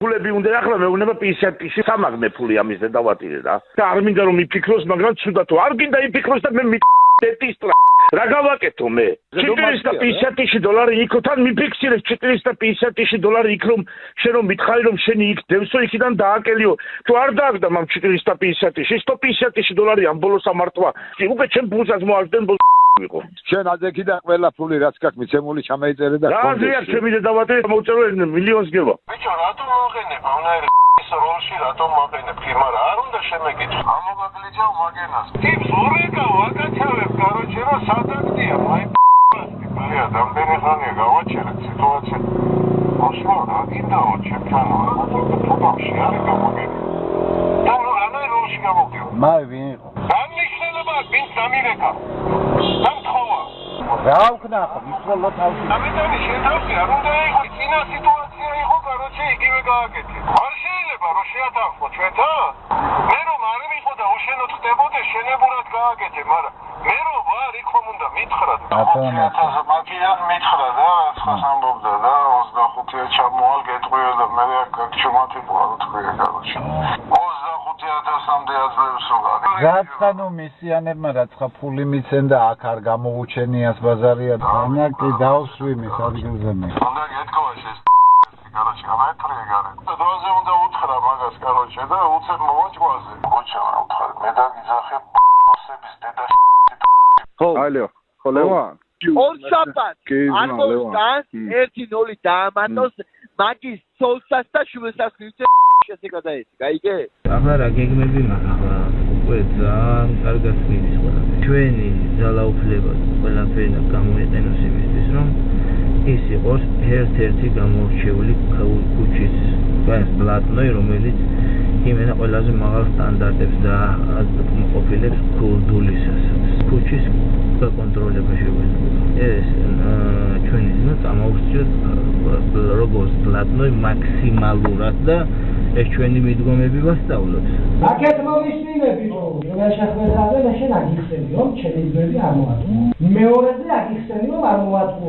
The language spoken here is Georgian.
ფულები უნდა ახლა მეუბნება 50 სამაგნე ფული ამის და დავატირე რა. და არ მინდა რომ იფიქროს, მაგრამ ცუდად თუ არ გინდა იფიქროს და მე დეტისტრა. რა გავაკეთო მე? $450 იქ თან მიფიქსირეს $450 იქ რომ შენ რომ მითხარი რომ შენი იქ დევსო იქიდან დააკელიო. თუ არ დააგდა მაგ $450 ამ ბოლოს ამარტვა. უკვე ჩემ ფულსაც მოაჭდენ იყო. შენ აძექი და ყველა ფული რაც გაქვს მიცემული ჩამეიწერე და რა ჩემი და დავატირე მოუწერო მილიონს გება. ბიჭო რატომ მოყენებ ამნაირი ის როლში რატომ მოყენებ ხიმა რა არ უნდა შემეკითხო. ამოგაგლიჯავ მაგენას. ტიპს ორეკა ვაკაჩავებ კაროჩე რა სადაგდია მაი ბლია დამდენი ხანია გავაჩერეთ სიტუაცია. ოსმო რა გინდაო ჩემთანო თუმაში არის გამოგები. და რა როლში გამოგდიო. მაი ვინ იყო? ამნიშნელება ვინ სამირეკა. სამთხოვა. რა ვქნახო მისვლო თავში. ამიტომი შეთავსი არ უნდა იყო წინა სიტუაცია იყო კაროჩე იგივე გააკეთე. არ შეიძლება რომ შეათანხმო ჩვენთან? მე რომ არ ვიყო და უშენოდ ხდებოდე შენებურად გააკეთე, მაგრამ მე რომ ვარ იქ ხომ უნდა მითხრა. 2000 მაგიან მითხრა და ცხას ამბობდა და 25 ჩამოვალ გეტყვია და მე გაგჩუმათი ყარო თქვია კაროჩე. 25000-მდე აძლევს რა. რატანო მისიანებმა რაცხა ფული მიცენ და აქ არ გამოუჩენიას ბაზარია. ანაკი დაუსვიმის ადგილზე მე. უნდა გეთქვა ეს კაროჩე ამეთრია გარე. დროზე უნდა უთხრა მაგას კაროჩე და უცებ მოვაჭვაზე. კოჩა უთხრა მე დაგიძახე ბოსების დედა ხო ალო ხო ლევან ორ შაბათ არ მოვიდა 1-0 დაამატოს მაგის ცოლსას და შვილსაც ვიცე ესე გადაეცი გაიგე ახლა რა გეგმები მაქვს ახლა უკვე ძალიან კარგად მიდის ყველა ჩვენი ძალაუფლება ყველაფერი გამოიყენოს იმისთვის რომ ის იყოს ერთ-ერთი გამორჩეული ქუჩის პლატნოი რომელიც იმენა ყველაზე მაღალ სტანდარტებს და ყოფილებს კულტურისას ქუჩის კონტროლება შეგვიძლია ეს ჩვენი ზნა წამოუხსნით როგორც პლატნოი მაქსიმალურად და ეს ჩვენი მიდგომები ვასწავლოთ. აქეთ მოვისმინები რომ შეხმეძავე და შენ აგიხსენი რომ ჩემი ძმები არ მოატყო. მეორეზე აგიხსენი რომ არ მოატყო.